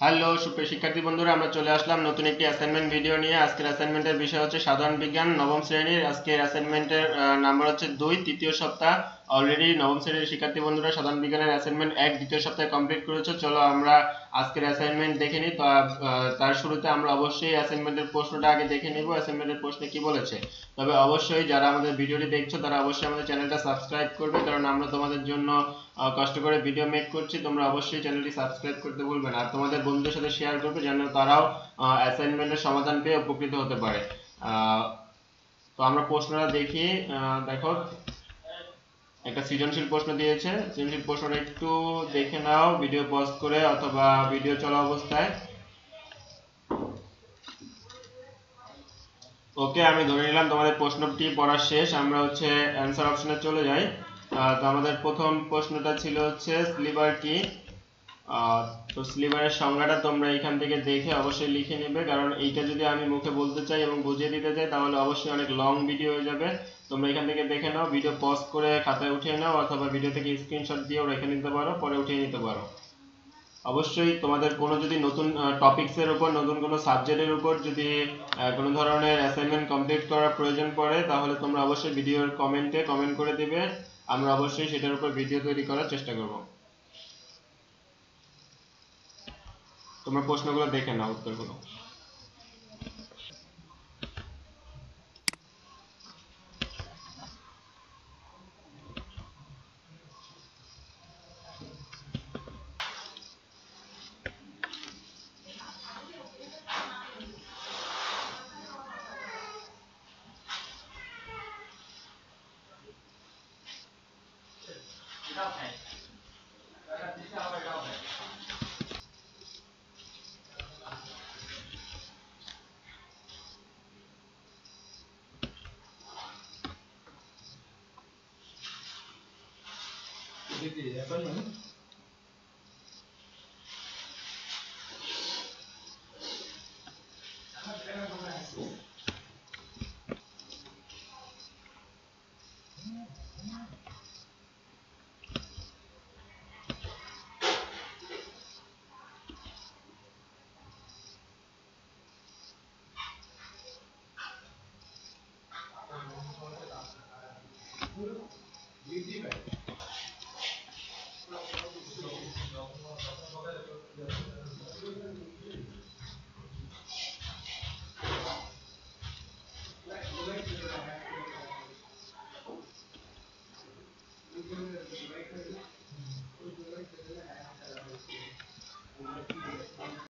Hello সুপ্রিয় শিক্ষার্থী বন্ধুরা, আমরা চলে আসলাম নতুন একটি অ্যাসাইনমেন্ট ভিডিও নিয়ে। আজকের অ্যাসাইনমেন্টের বিষয় হচ্ছে সাধারণ বিজ্ঞান নবম শ্রেণীর। আজকের অ্যাসাইনমেন্টের নাম্বার হচ্ছে 2, তৃতীয় সপ্তাহ। অলরেডি নবম শ্রেণীর শিক্ষার্থী বন্ধুরা সাধারণ বিজ্ঞানের অ্যাসাইনমেন্ট 1 দ্বিতীয় সপ্তাহে কমপ্লিট করেছে। চলো আমরা আজকের অ্যাসাইনমেন্ট দেখে নিই। তার শুরুতে আমরা অবশ্যই অ্যাসাইনমেন্টের প্রশ্নটা আগে দেখে নিব, অ্যাসাইনমেন্টের প্রশ্নে কি বলেছে। তবে অবশ্যই যারা আমাদের ভিডিওটি দেখছো তারা অবশ্যই আমাদের চ্যানেলটা সাবস্ক্রাইব করবে, কারণ আমরা তোমাদের জন্য কষ্ট করে ভিডিও মেক করছি। তোমরা অবশ্যই চ্যানেলটি সাবস্ক্রাইব করতে ভুলবে না, আর তোমাদের বন্ধুদের সাথে শেয়ার করবে যেন তারাও অ্যাসাইনমেন্টের সমাধান পেয়ে উপকৃত হতে পারে। তো আমরা প্রশ্নটা দেখি। দেখো, একটা সৃজনশীল প্রশ্ন দিয়েছে। সৃজনশীল প্রশ্নটা একটু দেখে নাও ভিডিও পজ করে অথবা ভিডিও চলা অবস্থায়। ওকে, আমি ধরে নিলাম তোমাদের প্রশ্নটি পড়া শেষ। আমরা হচ্ছে অ্যান্সার অপশনে চলে যাই। তো আমাদের প্রথম প্রশ্নটা ছিল হচ্ছে স্লিভার কি। তো স্লিভারের সংজ্ঞাটা তোমরা এখান থেকে দেখে অবশ্যই লিখে নেবে, কারণ এইটা যদি আমি মুখে বলতে চাই এবং বুঝিয়ে দিতে চাই তাহলে অবশ্যই অনেক লং ভিডিও হয়ে যাবে। তোমরা এখান থেকে দেখে নাও, ভিডিও পজ করে খাতায় উঠিয়ে নাও অথবা ভিডিও থেকে স্ক্রিনশট দিয়েও রেখে নিতে পারো, পরে উঠিয়ে নিতে পারো। অবশ্যই তোমাদের কোনো যদি নতুন টপিকসের উপর, নতুন কোনো সাবজেক্টের উপর যদি কোনো ধরনের অ্যাসাইনমেন্ট কমপ্লিট করার প্রয়োজন পড়ে তাহলে তোমরা অবশ্যই ভিডিওর কমেন্টে কমেন্ট করে দিবে। আমরা অবশ্যই সেটার উপর ভিডিও তৈরি করার চেষ্টা করব। তোমরা প্রশ্নগুলো দেখে নাও, উত্তরগুলো।